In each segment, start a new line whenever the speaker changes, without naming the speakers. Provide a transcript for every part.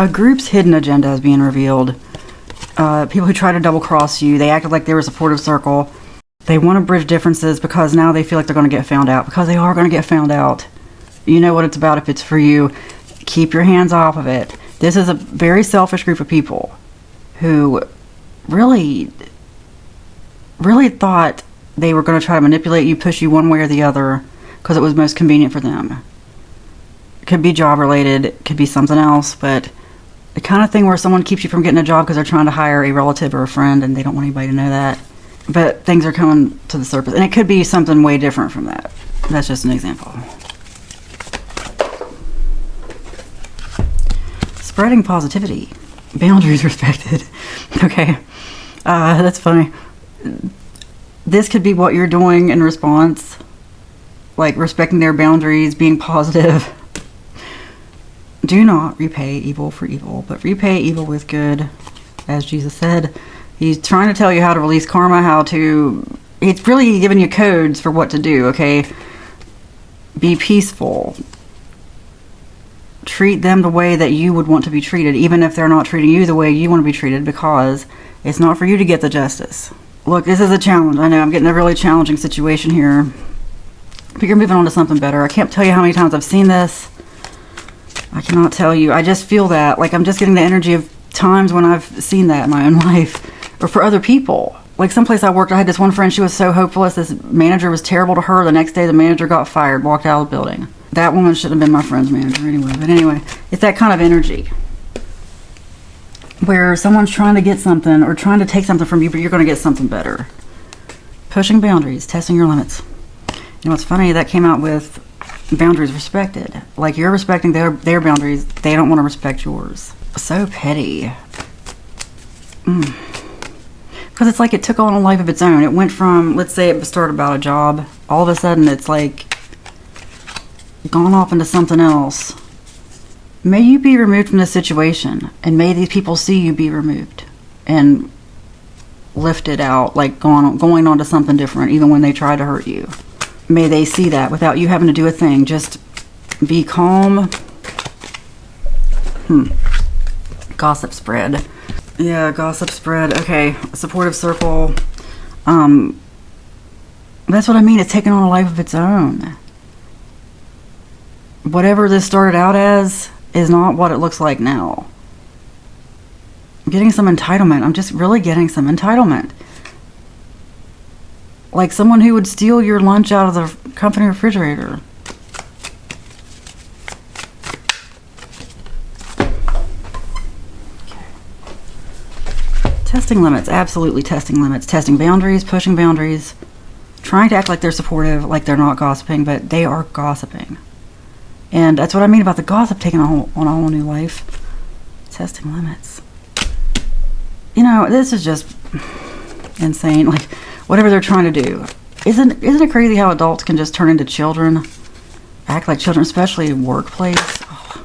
A group's hidden agenda is being revealed. People who try to double cross you, they acted like they were a supportive circle. They want to bridge differences because now they feel like they're going to get found out. Because they are going to get found out. You know what it's about if it's for you. Keep your hands off of it. This is a very selfish group of people who really thought they were going to try to manipulate you, push you one way or the other because it was most convenient for them. It could be job related, it could be something else, but the kind of thing where someone keeps you from getting a job because they're trying to hire a relative or a friend and they don't want anybody to know that. But things are coming to the surface, and it could be something way different from that. That's just an example. Spreading positivity. Boundaries respected. Okay. That's funny. This could be what you're doing in response. Like respecting their boundaries, being positive. Do not repay evil for evil, but repay evil with good, as Jesus said. He's trying to tell you how to release karma, it's really giving you codes for what to do, okay? Be peaceful. Treat them the way that you would want to be treated, even if they're not treating you the way you want to be treated, because it's not for you to get the justice. Look, this is a challenge. I know I'm getting a really challenging situation here, but you're moving on to something better. I can't tell you how many times I've seen this. I cannot tell you. I just feel that. Like, I'm just getting the energy of times when I've seen that in my own life, or for other people. Like, someplace I worked, I had this one friend, she was so hopeless. This manager was terrible to her. The next day, the manager got fired, walked out of the building. That woman shouldn't have been my friend's manager anyway. But anyway, it's that kind of energy where someone's trying to get something or trying to take something from you, but you're going to get something better. Pushing boundaries, testing your limits. You know what's funny? That came out with boundaries respected. Like, you're respecting their boundaries. They don't want to respect yours. So petty. Because it's like it took on a life of its own. It went from, let's say it started about a job. All of a sudden, it's like gone off into something else. May you be removed from this situation, and may these people see you be removed and lifted out, like going on to something different, even when they try to hurt you. May they see that without you having to do a thing. Just be calm. Gossip spread. Yeah, gossip spread. Okay, supportive circle. That's what I mean. It's taken on a life of its own. Whatever this started out as is not what it looks like now. I'm getting some entitlement. I'm just really getting some entitlement. Like someone who would steal your lunch out of the company refrigerator. Okay. Testing limits. Absolutely testing limits. Testing boundaries, pushing boundaries. Trying to act like they're supportive, like they're not gossiping, but they are gossiping. And that's what I mean about the gossip taking on a whole new life. Testing limits. You know, this is just insane. Like, whatever they're trying to do. Isn't it crazy how adults can just turn into children? Act like children, especially in workplace. Oh.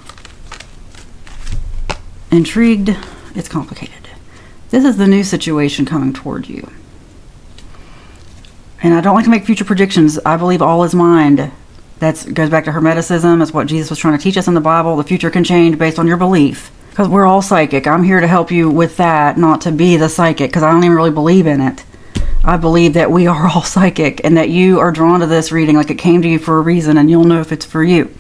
Intrigued. It's complicated. This is the new situation coming toward you. And I don't like to make future predictions. I believe all is mind. That goes back to Hermeticism. It's what Jesus was trying to teach us in the Bible. The future can change based on your belief. Because we're all psychic. I'm here to help you with that, not to be the psychic, because I don't even really believe in it. I believe that we are all psychic and that you are drawn to this reading like it came to you for a reason, and you'll know if it's for you.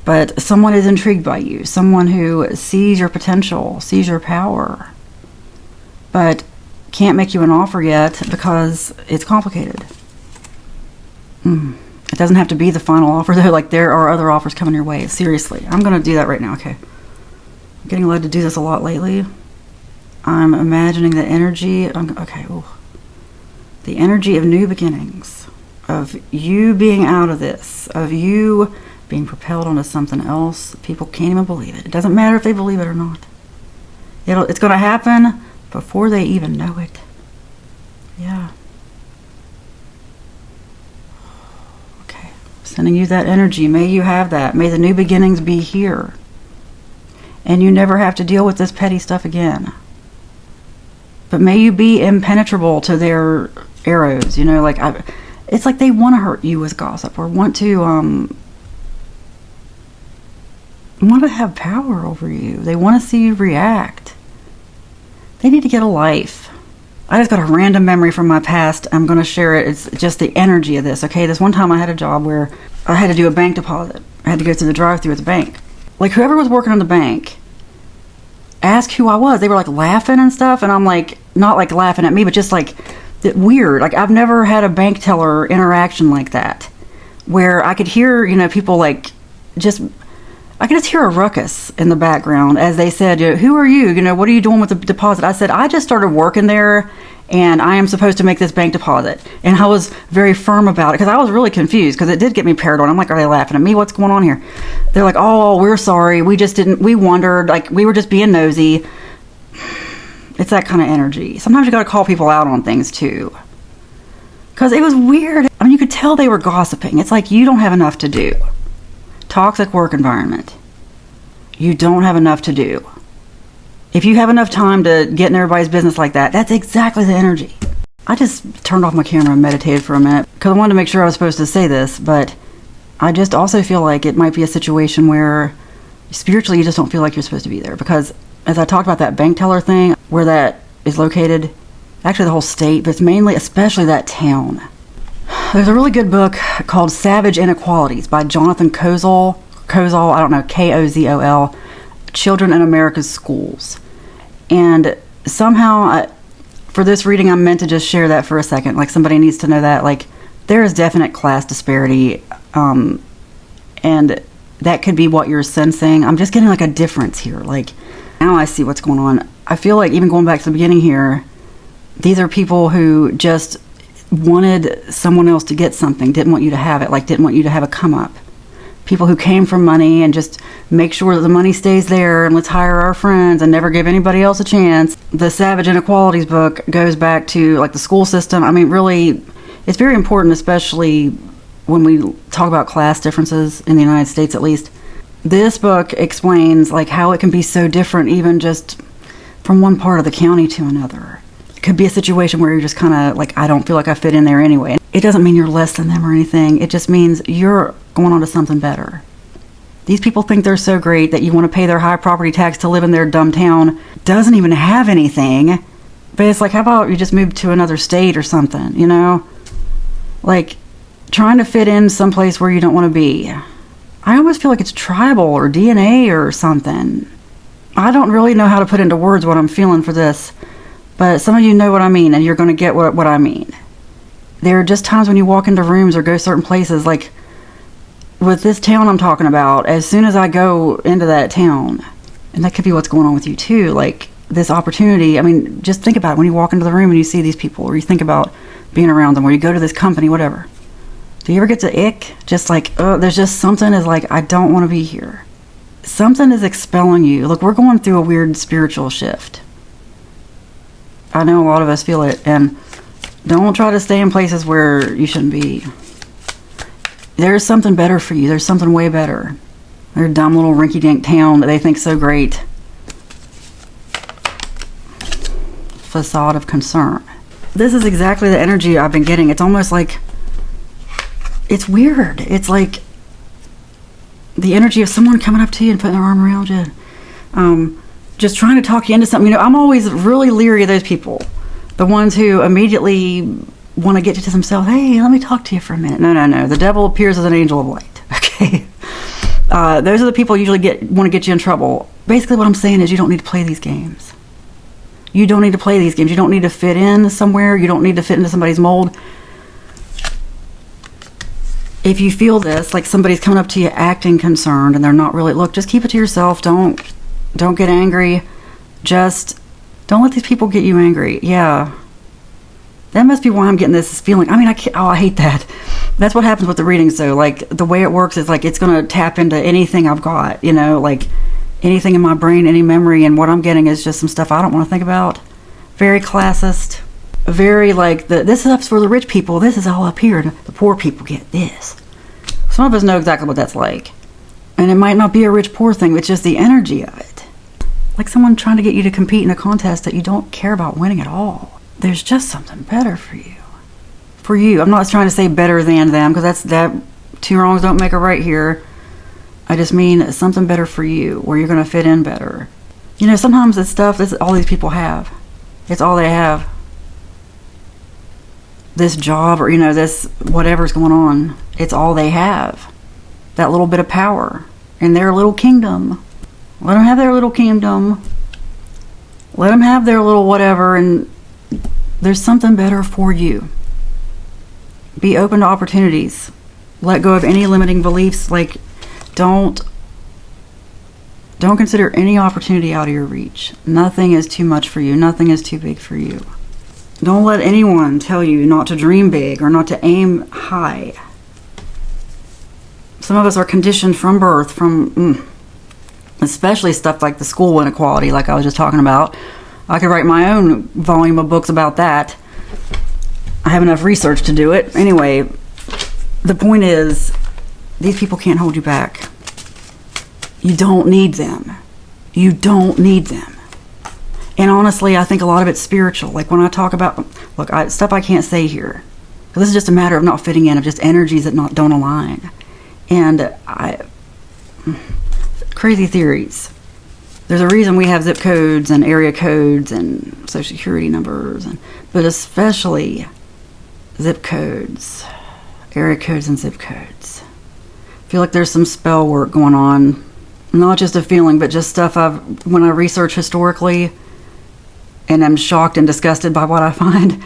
But someone is intrigued by you. Someone who sees your potential, sees your power, but can't make you an offer yet because it's complicated. It doesn't have to be the final offer, though. Like, there are other offers coming your way. Seriously. I'm going to do that right now, okay? I'm getting led to do this a lot lately. I'm imagining the energy. Okay, ooh. The energy of new beginnings. Of you being out of this. Of you being propelled onto something else. People can't even believe it. It doesn't matter if they believe it or not. It's going to happen before they even know it. Yeah. Sending you that energy. May you have that. May the new beginnings be here. And you never have to deal with this petty stuff again. But may you be impenetrable to their arrows. You know, like, it's like they want to hurt you with gossip or want to want to have power over you. They want to see you react. They need to get a life. I just got a random memory from my past. I'm going to share it. It's just the energy of this, okay? This one time I had a job where I had to do a bank deposit. I had to go through the drive-thru at the bank. Like, whoever was working on the bank asked who I was. They were, like, laughing and stuff, and I'm, like, not, like, laughing at me, but just, like, weird. Like, I've never had a bank teller interaction like that where I could hear, you know, people, like, I could just hear a ruckus in the background as they said, who are you? You know, what are you doing with the deposit? I said, I just started working there and I am supposed to make this bank deposit. And I was very firm about it because I was really confused because it did get me paranoid. I'm like, are they laughing at me? What's going on here? They're like, oh, we're sorry. We wondered, like, we were just being nosy. It's that kind of energy. Sometimes you got to call people out on things too. Because it was weird. I mean, you could tell they were gossiping. It's like, you don't have enough to do. Toxic work environment. You don't have enough to do. If you have enough time to get in everybody's business like that, that's exactly the energy. I just turned off my camera and meditated for a minute because I wanted to make sure I was supposed to say this, but I just also feel like it might be a situation where spiritually you just don't feel like you're supposed to be there, because as I talked about that bank teller thing, where that is located, actually the whole state, but it's mainly, especially that town. There's a really good book called Savage Inequalities by Jonathan Kozol, I don't know, Kozol, Children in America's Schools. And somehow, for this reading, I'm meant to just share that for a second. Like, somebody needs to know that, like, there is definite class disparity, and that could be what you're sensing. I'm just getting, like, a difference here. Like, now I see what's going on. I feel like, even going back to the beginning here, these are people who just wanted someone else to get something, didn't want you to have it, like didn't want you to have a come up. People who came from money and just make sure that the money stays there and let's hire our friends and never give anybody else a chance. The Savage Inequalities book goes back to, like, the school system. I mean, really, it's very important, especially when we talk about class differences in the United States, at least. This book explains, like, how it can be so different even just from one part of the county to another. Could be a situation where you're just kind of like, I don't feel like I fit in there anyway. It doesn't mean you're less than them or anything. It just means you're going on to something better. These people think they're so great that you want to pay their high property tax to live in their dumb town. Doesn't even have anything. But it's like, how about you just move to another state or something, you know? Like, trying to fit in someplace where you don't want to be. I almost feel like it's tribal or DNA or something. I don't really know how to put into words what I'm feeling for this. But some of you know what I mean, and you're going to get what I mean. There are just times when you walk into rooms or go certain places, like with this town I'm talking about, as soon as I go into that town, and that could be what's going on with you too, like this opportunity, I mean, just think about it when you walk into the room and you see these people, or you think about being around them, or you go to this company, whatever. Do you ever get to ick? Just like, oh, there's just something is like, I don't want to be here. Something is expelling you. Look, we're going through a weird spiritual shift. I know a lot of us feel it, and don't try to stay in places where you shouldn't be. There's something better for you. There's something way better. Their dumb little rinky-dink town that they think so great. Facade of concern. This is exactly the energy I've been getting. It's almost like, it's weird. It's like the energy of someone coming up to you and putting their arm around you. Just trying to talk you into something. You know, I'm always really leery of those people. The ones who immediately want to get you to themselves. Hey, let me talk to you for a minute. No. The devil appears as an angel of light. Okay. Those are the people who usually want to get you in trouble. Basically what I'm saying is you don't need to play these games. You don't need to play these games. You don't need to fit in somewhere. You don't need to fit into somebody's mold. If you feel this, like somebody's coming up to you acting concerned and they're not really, look, just keep it to yourself. Don't get angry. Just don't let these people get you angry. Yeah. That must be why I'm getting this feeling. I mean, I hate that. That's what happens with the readings, though. Like, the way it works is like it's going to tap into anything I've got, you know, like anything in my brain, any memory, and what I'm getting is just some stuff I don't want to think about. Very classist. Very like, this is up for the rich people. This is all up here, and the poor people get this. Some of us know exactly what that's like. And it might not be a rich-poor thing, it's just the energy of it. Like someone trying to get you to compete in a contest that you don't care about winning at all. There's just something better for you. For you. I'm not trying to say better than them, because that two wrongs don't make a right here. I just mean something better for you, where you're going to fit in better. You know, sometimes it's stuff that all these people have. It's all they have. This job, or, you know, this whatever's going on, it's all they have. That little bit of power in their little kingdom. Let them have their little kingdom. Let them have their little whatever, and there's something better for you. Be open to opportunities. Let go of any limiting beliefs. Like, don't consider any opportunity out of your reach. Nothing is too much for you. Nothing is too big for you. Don't let anyone tell you not to dream big or not to aim high. Some of us are conditioned from birth, especially stuff like the school inequality, like I was just talking about. I could write my own volume of books about that. I have enough research to do it. Anyway, the point is, these people can't hold you back. You don't need them. You don't need them. And honestly, I think a lot of it's spiritual. Like when I talk about, look, stuff I can't say here. This is just a matter of not fitting in, of just energies that don't align. And crazy theories. There's a reason we have zip codes and area codes and social security numbers, but especially zip codes, area codes and zip codes. I feel like there's some spell work going on. Not just a feeling, but just stuff when I research historically, and I'm shocked and disgusted by what I find.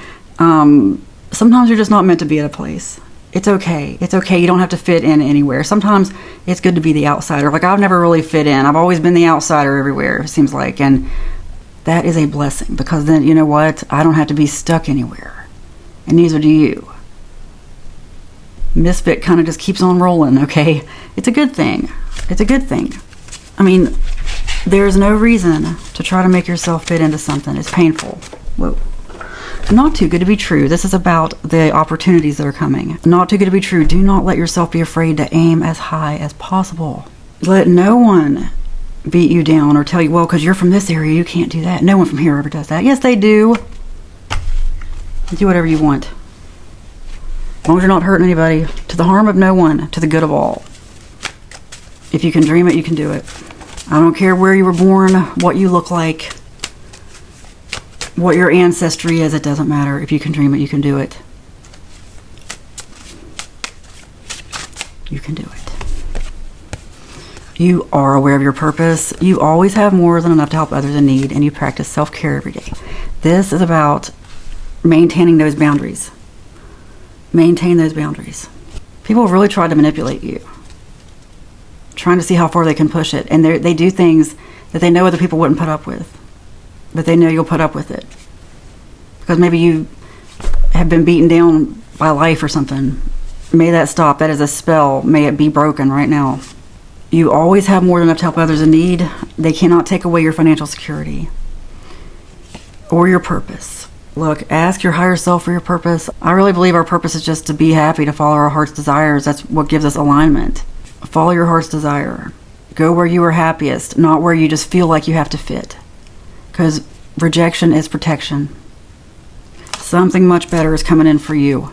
Sometimes you're just not meant to be at a place. It's okay. It's okay. You don't have to fit in anywhere. Sometimes it's good to be the outsider. Like, I've never really fit in. I've always been the outsider everywhere, it seems like. And that is a blessing, because then, you know what? I don't have to be stuck anywhere. And neither do you. Misfit kind of just keeps on rolling, okay? It's a good thing. It's a good thing. I mean, there's no reason to try to make yourself fit into something. It's painful. Whoa. Not too good to be true. This is about the opportunities that are coming. Not too good to be true. Do not let yourself be afraid to aim as high as possible. Let no one beat you down or tell you, well, because you're from this area, you can't do that. No one from here ever does that. Yes, they do. Do whatever you want. As long as you're not hurting anybody. To the harm of no one, to the good of all. If you can dream it, you can do it. I don't care where you were born, what you look like, what your ancestry is. It doesn't matter. If you can dream it, you can do it. You can do it. You are aware of your purpose. You always have more than enough to help others in need, and you practice self-care every day. This is about maintaining those boundaries. Maintain those boundaries. People have really tried to manipulate you, trying to see how far they can push it. And they do things that they know other people wouldn't put up with, but they know you'll put up with it. Because maybe you have been beaten down by life or something. May that stop. That is a spell. May it be broken right now. You always have more than enough to help others in need. They cannot take away your financial security or your purpose. Look, ask your higher self for your purpose. I really believe our purpose is just to be happy, to follow our heart's desires. That's what gives us alignment. Follow your heart's desire. Go where you are happiest, not where you just feel like you have to fit. Because rejection is protection. Something much better is coming in for you.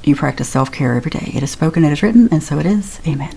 You practice self-care every day. It is spoken, it is written, and so it is. Amen.